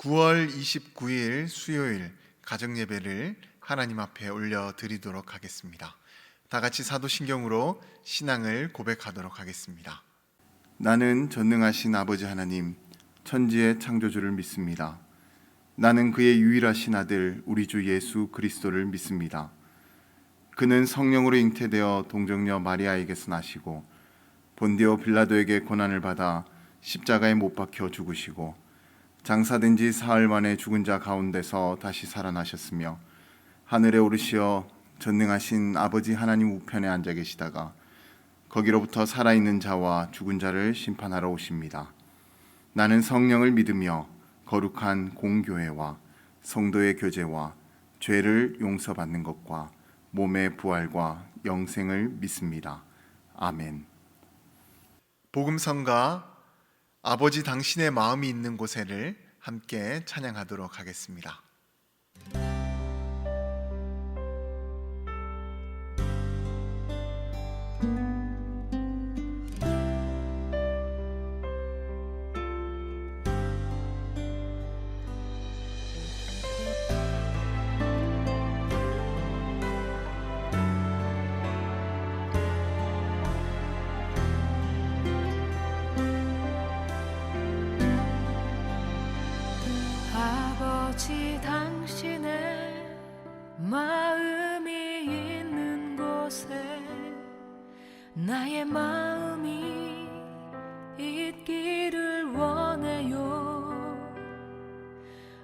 9월 29일 수요일 가정예배를 하나님 앞에 올려드리도록 하겠습니다. 다 같이 사도신경으로 신앙을 고백하도록 하겠습니다. 나는 전능하신 아버지 하나님, 천지의 창조주를 믿습니다. 나는 그의 유일하신 아들 우리 주 예수 그리스도를 믿습니다. 그는 성령으로 잉태되어 동정녀 마리아에게서 나시고 본디오 빌라도에게 고난을 받아 십자가에 못 박혀 죽으시고 장사된 지 사흘 만에 죽은 자 가운데서 다시 살아나셨으며 하늘에 오르시어 전능하신 아버지 하나님 우편에 앉아 계시다가 거기로부터 살아있는 자와 죽은 자를 심판하러 오십니다. 나는 성령을 믿으며 거룩한 공교회와 성도의 교제와 죄를 용서받는 것과 몸의 부활과 영생을 믿습니다. 아멘. 복음성가 아버지 당신의 마음이 있는 곳에를 함께 찬양하도록 하겠습니다. 아버지 당신의 마음이 있는 곳에 나의 마음이 있기를 원해요.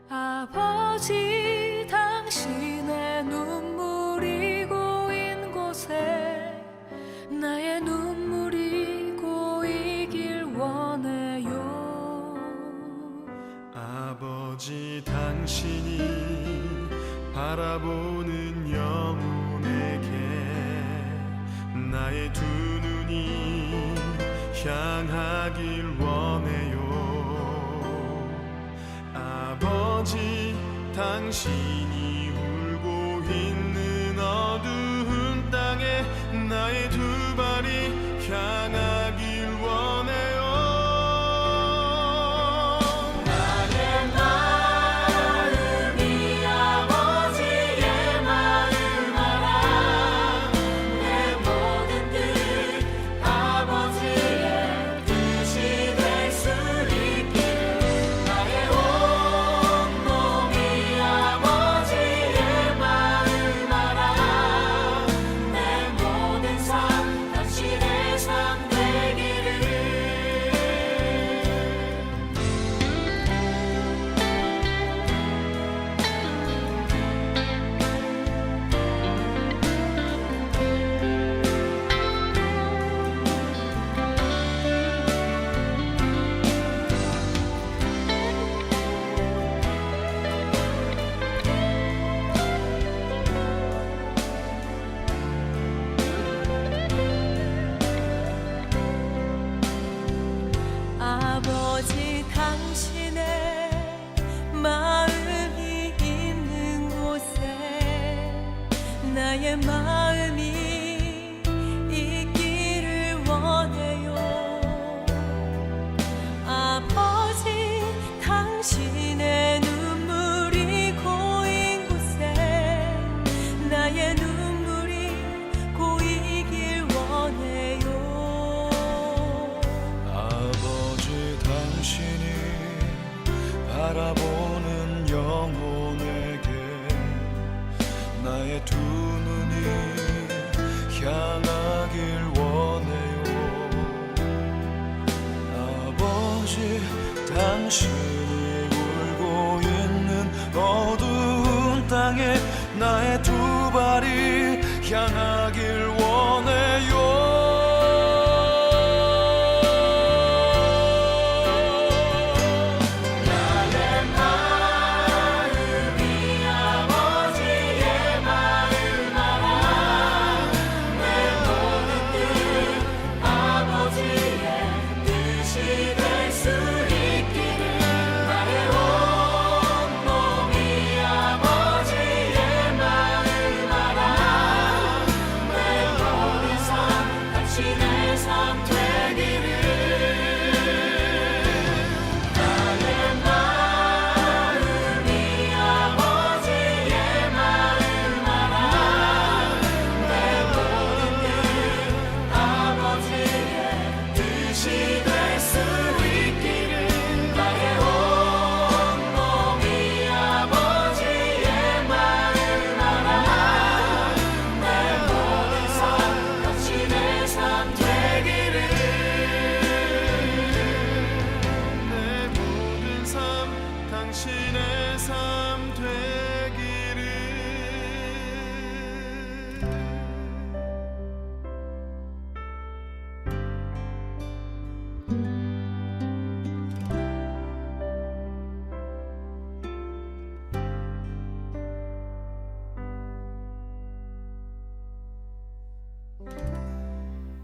아버지 당신의 눈물이 고인 곳에 나의 눈물이 고이길 원해요. 아버지 당신이 바라보는 영혼에게 나의 두 눈이 향하길 원해요. 아버지 당신이 울고 있는 어두운 땅에 나의 두 발이 향하길 원해요. 아버지 당신의 마음이 있는 곳에 나의 마음이 있기를 원해요. 아버지 당신의 눈물이 고인 곳에 나의 눈물이 고이길 원해요. 당신이 바라보는 영혼에게 나의 두 눈이 향하길 원해요. 아버지 당신이 울고 있는 어두운 땅에 나의 두 발이 향하길 원해요. 아버지의 마음 알아 내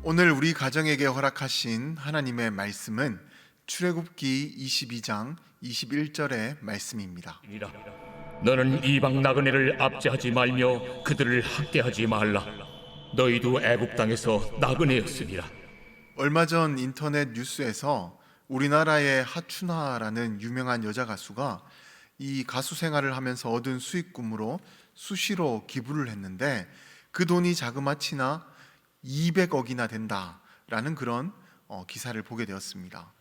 오늘 우리 가정에게 허락하신 하나님의 말씀은 출애굽기 22장 21절의 말씀입니다. 너는 이방 나그네를 압제하지 말며 그들을 학대하지 말라. 너희도 애굽 땅에서 나그네였으니라. 얼마 전 인터넷 뉴스에서 우리나라의 하춘화라는 유명한 여자 가수가 이 가수 생활을 하면서 얻은 수익금으로 수시로 기부를 했는데 그 돈이 자그마치나 200억이나 된다라는 그런 기사를 보게 되었습니다.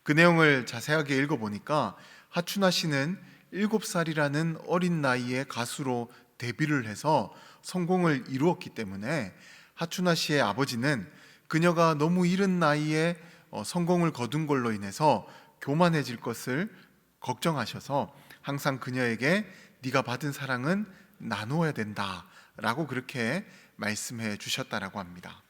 그 내용을 자세하게 읽어보니까 하춘화 씨는 7살이라는 어린 나이에 가수로 데뷔를 해서 성공을 이루었기 때문에 하춘화 씨의 아버지는 그녀가 너무 이른 나이에 성공을 거둔 걸로 인해서 교만해질 것을 걱정하셔서 항상 그녀에게 네가 받은 사랑은 나누어야 된다라고 그렇게 말씀해 주셨다라고 합니다.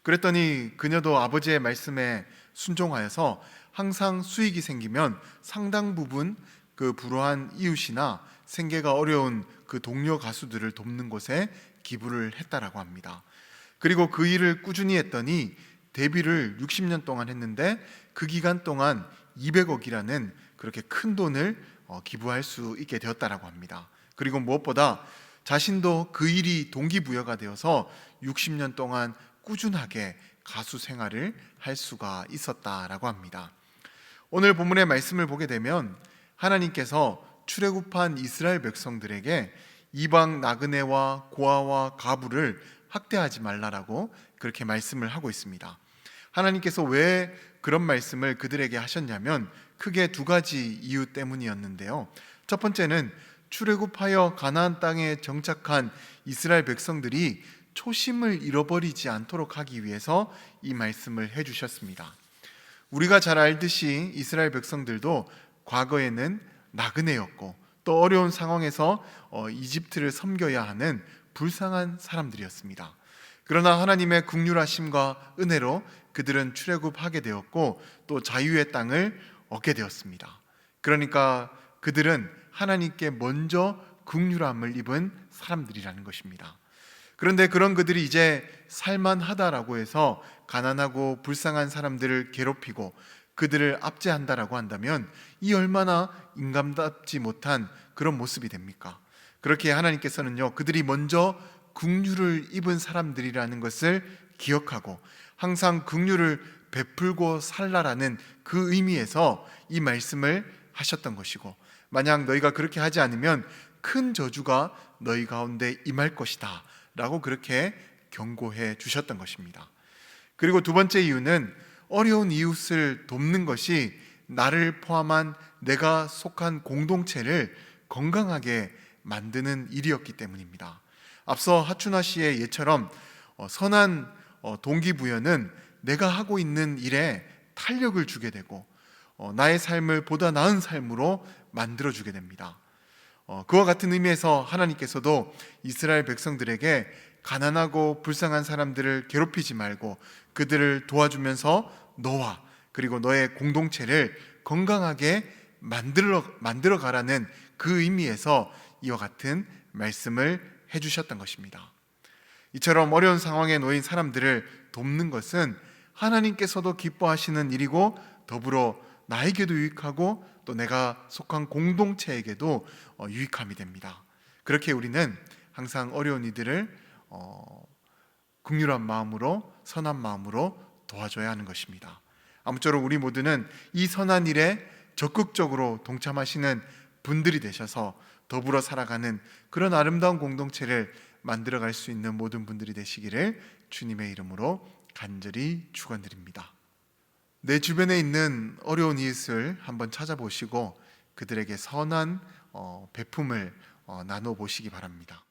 그랬더니 그녀도 아버지의 말씀에 순종하여서 항상 수익이 생기면 상당 부분 그 불우한 이웃이나 생계가 어려운 그 동료 가수들을 돕는 곳에 기부를 했다라고 합니다. 그리고 그 일을 꾸준히 했더니 데뷔를 60년 동안 했는데 그 기간 동안 200억이라는 그렇게 큰 돈을 기부할 수 있게 되었다라고 합니다. 그리고 무엇보다 자신도 그 일이 동기부여가 되어서 60년 동안 꾸준하게 가수 생활을 할 수가 있었다라고 합니다. 오늘 본문의 말씀을 보게 되면 하나님께서 출애굽한 이스라엘 백성들에게 이방 나그네와 고아와 가부를 학대하지 말라라고 그렇게 말씀을 하고 있습니다. 하나님께서 왜 그런 말씀을 그들에게 하셨냐면 크게 두 가지 이유 때문이었는데요. 첫 번째는 출애굽하여 가나안 땅에 정착한 이스라엘 백성들이 초심을 잃어버리지 않도록 하기 위해서 이 말씀을 해주셨습니다. 우리가 잘 알듯이 이스라엘 백성들도 과거에는 나그네였고 또 어려운 상황에서 이집트를 섬겨야 하는 불쌍한 사람들이었습니다. 그러나 하나님의 긍휼하심과 은혜로 그들은 출애굽하게 되었고 또 자유의 땅을 얻게 되었습니다. 그러니까 그들은 하나님께 먼저 긍휼함을 입은 사람들이라는 것입니다. 그런데 그런 그들이 이제 살만하다라고 해서 가난하고 불쌍한 사람들을 괴롭히고 그들을 압제한다라고 한다면 이 얼마나 인간답지 못한 그런 모습이 됩니까? 그렇게 하나님께서는요, 그들이 먼저 긍휼을 입은 사람들이라는 것을 기억하고 항상 긍휼을 베풀고 살라라는 그 의미에서 이 말씀을 하셨던 것이고, 만약 너희가 그렇게 하지 않으면 큰 저주가 너희 가운데 임할 것이다 라고 그렇게 경고해 주셨던 것입니다. 그리고 두 번째 이유는 어려운 이웃을 돕는 것이 나를 포함한 내가 속한 공동체를 건강하게 만드는 일이었기 때문입니다. 앞서 하춘화 씨의 예처럼 선한 동기부여는 내가 하고 있는 일에 탄력을 주게 되고 나의 삶을 보다 나은 삶으로 만들어주게 됩니다. 그와 같은 의미에서 하나님께서도 이스라엘 백성들에게 가난하고 불쌍한 사람들을 괴롭히지 말고 그들을 도와주면서 너와 그리고 너의 공동체를 건강하게 만들어 가라는 그 의미에서 이와 같은 말씀을 해주셨던 것입니다. 이처럼 어려운 상황에 놓인 사람들을 돕는 것은 하나님께서도 기뻐하시는 일이고 더불어 나에게도 유익하고 또 내가 속한 공동체에게도 유익함이 됩니다. 그렇게 우리는 항상 어려운 이들을 긍휼한 마음으로 선한 마음으로 도와줘야 하는 것입니다. 아무쪼록 우리 모두는 이 선한 일에 적극적으로 동참하시는 분들이 되셔서 더불어 살아가는 그런 아름다운 공동체를 만들어갈 수 있는 모든 분들이 되시기를 주님의 이름으로 간절히 축원드립니다. 내 주변에 있는 어려운 이웃을 한번 찾아보시고 그들에게 선한 베품을 나눠 보시기 바랍니다.